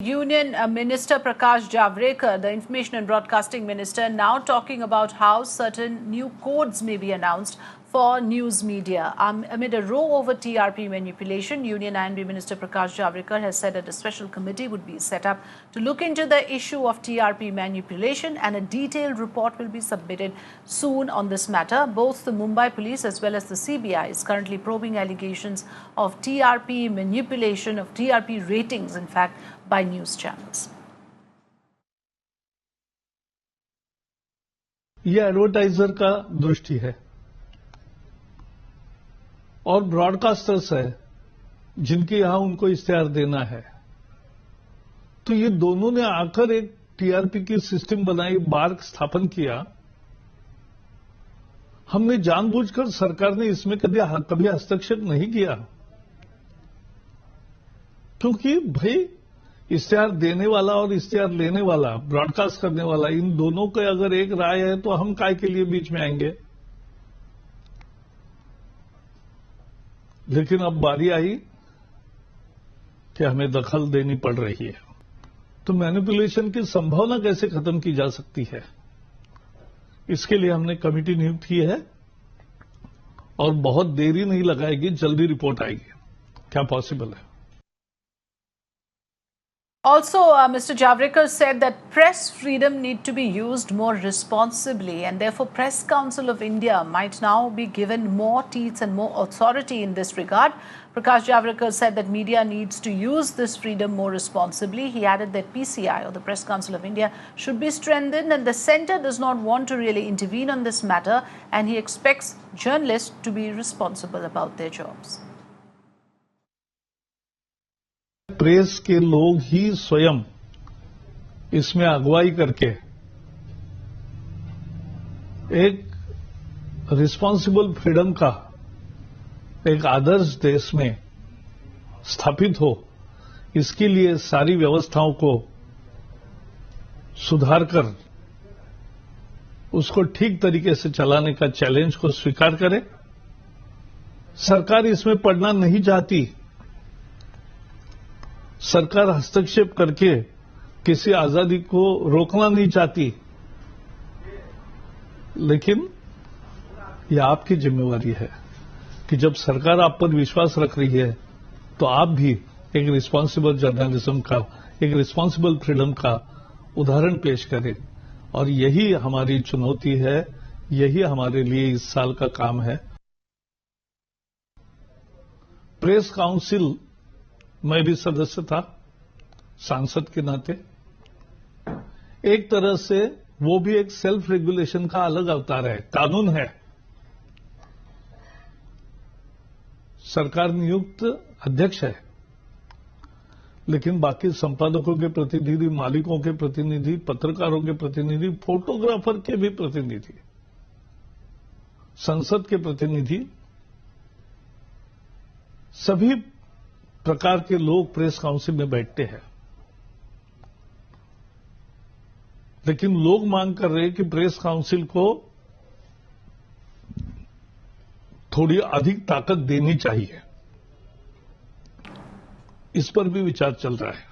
Union Minister Prakash Javadekar, the Information and Broadcasting Minister, now talking about how certain new codes may be announced for news media. Amid a row over TRP manipulation, Union INB Minister Prakash Javadekar has said that a special committee would be set up to look into the issue of TRP manipulation, and a detailed report will be submitted soon on this matter. Both the Mumbai Police as well as the CBI is currently probing allegations of TRP manipulation, of TRP ratings, in fact, by news channels. ये advertiser का दृष्टि है और broadcasters है जिनके यहां उनको इश्तेहार देना है। तो ये दोनों ने आकर एक टीआरपी की सिस्टम बनाई, मार्ग स्थापन किया। हमने जानबूझकर, सरकार ने इसमें कभी हस्तक्षेप नहीं किया, क्योंकि भाई इश्तेहार देने वाला और इश्तेहार लेने वाला, ब्रॉडकास्ट करने वाला, इन दोनों के अगर एक राय है तो हम काय के लिए बीच में आएंगे। लेकिन अब बारी आई कि हमें दखल देनी पड़ रही है। तो मैनिपुलेशन की संभावना कैसे खत्म की जा सकती है, इसके लिए हमने कमेटी नियुक्त की है और बहुत देरी नहीं लगाएगी, जल्दी रिपोर्ट आएगी। क्या पॉसिबल है? Also, Mr. Javadekar said that press freedom need to be used more responsibly, and therefore Press Council of India might now be given more teeth and more authority in this regard. Prakash Javadekar said that media needs to use this freedom more responsibly. He added that PCI, or the Press Council of India, should be strengthened, and the centre does not want to really intervene on this matter, and he expects journalists to be responsible about their jobs. Press के लोग ही स्वयं इसमें अगुवाई करके एक responsible freedom का एक आदर्श देश में स्थापित हो, इसके लिए सारी व्यवस्थाओं को सुधार कर उसको ठीक तरीके से चलाने का चैलेंज को स्वीकार करे। सरकार इसमें पड़ना नहीं चाहती। सरकार हस्तक्षेप करके किसी आजादी को रोकना नहीं चाहती, लेकिन यह आपकी जिम्मेवारी है कि जब सरकार आप पर विश्वास रख रही है तो आप भी एक रिस्पॉन्सिबल जर्नलिज्म का, एक रिस्पॉन्सिबल फ्रीडम का उदाहरण पेश करें। और यही हमारी चुनौती है, यही हमारे लिए इस साल का काम है। प्रेस काउंसिल मैं भी सदस्य था, सांसद के नाते। एक तरह से वो भी एक सेल्फ रेगुलेशन का अलग अवतार है, कानून है। सरकार नियुक्त अध्यक्ष है, लेकिन बाकी संपादकों के प्रतिनिधि, मालिकों के प्रतिनिधि, पत्रकारों के प्रतिनिधि, फोटोग्राफर के भी प्रतिनिधि, संसद के प्रतिनिधि, सभी प्रकार के लोग प्रेस काउंसिल में बैठते हैं। लेकिन लोग मांग कर रहे हैं कि प्रेस काउंसिल को थोड़ी अधिक ताकत देनी चाहिए। इस पर भी विचार चल रहा है।